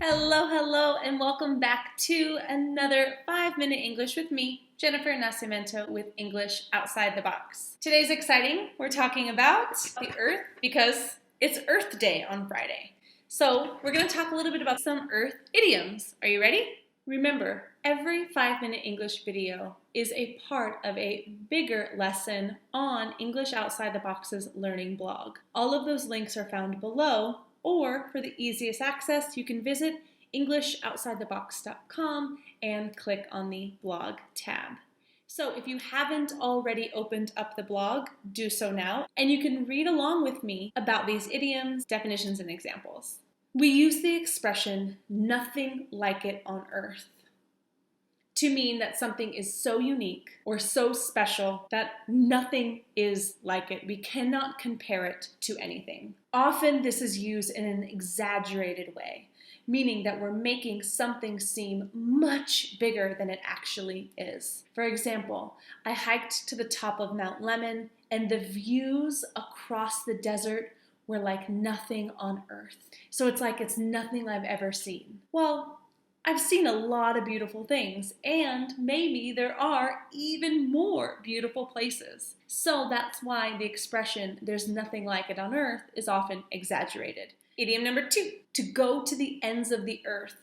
Hello, hello, and welcome back to another 5-Minute English with me, Jennifer Nascimento with English Outside the Box. Today's exciting. We're talking about the Earth because it's Earth Day on Friday. So we're going to talk a little bit about some Earth idioms. Are you ready? Remember, every 5-Minute English video is a part of a bigger lesson on English Outside the Box's learning blog. All of those links are found below, or for the easiest access, you can visit EnglishOutsideTheBox.com and click on the blog tab. So if you haven't already opened up the blog, do so now, and you can read along with me about these idioms, definitions, and examples. We use the expression, nothing like it on earth, to mean that something is so unique or so special that nothing is like it. We cannot compare it to anything. Often this is used in an exaggerated way, meaning that we're making something seem much bigger than it actually is. For example, I hiked to the top of Mount Lemmon and the views across the desert were like nothing on earth. So it's like it's nothing I've ever seen. Well, I've seen a lot of beautiful things, and maybe there are even more beautiful places. So that's why the expression, there's nothing like it on earth, is often exaggerated. Idiom number 2, to go to the ends of the earth.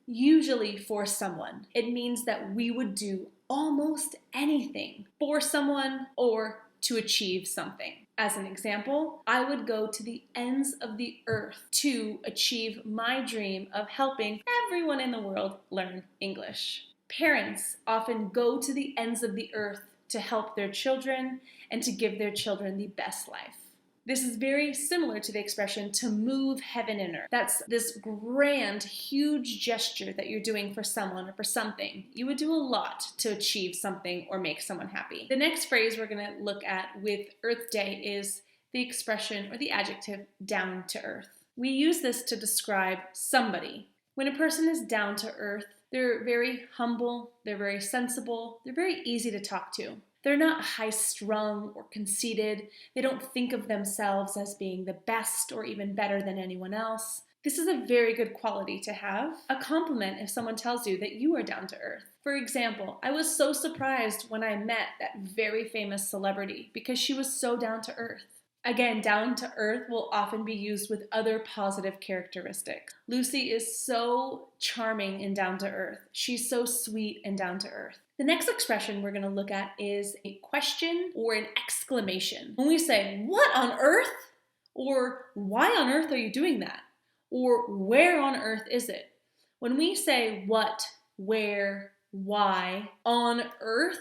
Usually for someone, it means that we would do almost anything for someone or to achieve something. As an example, I would go to the ends of the earth to achieve my dream of helping everyone in the world learn English. Parents often go to the ends of the earth to help their children and to give their children the best life. This is very similar to the expression to move heaven and earth. That's this grand, huge gesture that you're doing for someone or for something. You would do a lot to achieve something or make someone happy. The next phrase we're going to look at with Earth Day is the expression or the adjective down to earth. We use this to describe somebody. When a person is down to earth, they're very humble, they're very sensible, they're very easy to talk to. They're not high-strung or conceited. They don't think of themselves as being the best or even better than anyone else. This is a very good quality to have. A compliment if someone tells you that you are down to earth. For example, I was so surprised when I met that very famous celebrity because she was so down to earth. Again, down to earth will often be used with other positive characteristics. Lucy is so charming and down to earth. She's so sweet and down to earth. The next expression we're going to look at is a question or an exclamation. When we say, "What on earth?" or "Why on earth are you doing that?" or "Where on earth is it?" When we say what, where, why, on earth,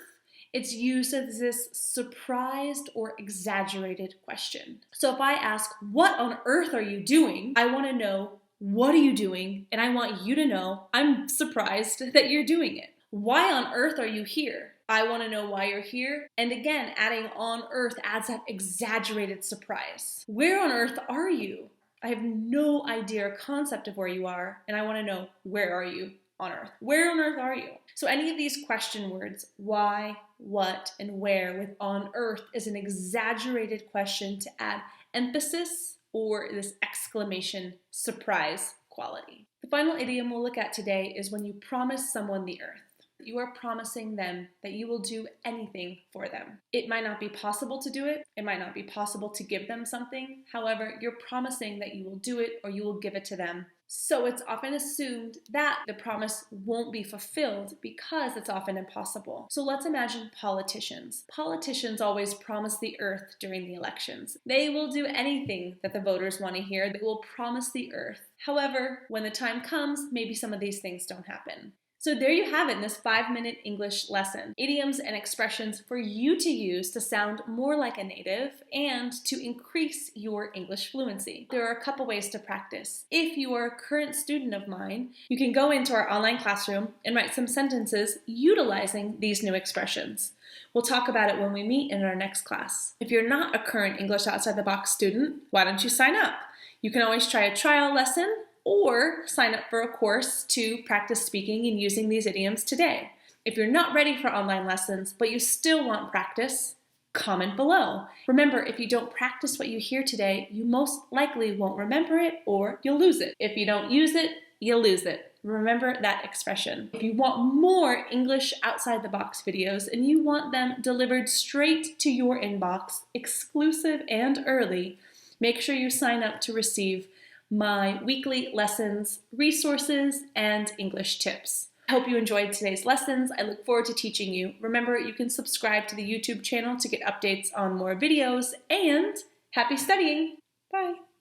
it's used as this surprised or exaggerated question. So if I ask, "What on earth are you doing?" I want to know, what are you doing? And I want you to know, I'm surprised that you're doing it. Why on earth are you here? I want to know why you're here. And again, adding on earth adds that exaggerated surprise. Where on earth are you? I have no idea or concept of where you are, and I want to know, where are you on earth? Where on earth are you? So any of these question words, why, what, and where with on earth is an exaggerated question to add emphasis or this exclamation surprise quality. The final idiom we'll look at today is when you promise someone the earth. You are promising them that you will do anything for them. It might not be possible to do it. It might not be possible to give them something. However, you're promising that you will do it or you will give it to them. So it's often assumed that the promise won't be fulfilled because it's often impossible. So let's imagine politicians. Politicians always promise the earth during the elections. They will do anything that the voters want to hear. They will promise the earth. However, when the time comes, maybe some of these things don't happen. So there you have it in this 5-minute English lesson. Idioms and expressions for you to use to sound more like a native and to increase your English fluency. There are a couple ways to practice. If you are a current student of mine, you can go into our online classroom and write some sentences utilizing these new expressions. We'll talk about it when we meet in our next class. If you're not a current English Outside the Box student, why don't you sign up? You can always try a trial lesson or sign up for a course to practice speaking and using these idioms today. If you're not ready for online lessons, but you still want practice, comment below. Remember, if you don't practice what you hear today, you most likely won't remember it or you'll lose it. If you don't use it, you lose it. Remember that expression. If you want more English outside the box videos and you want them delivered straight to your inbox, exclusive and early, make sure you sign up to receive my weekly lessons, resources, and English tips. I hope you enjoyed today's lessons. I look forward to teaching you. Remember, you can subscribe to the YouTube channel to get updates on more videos, and happy studying! Bye!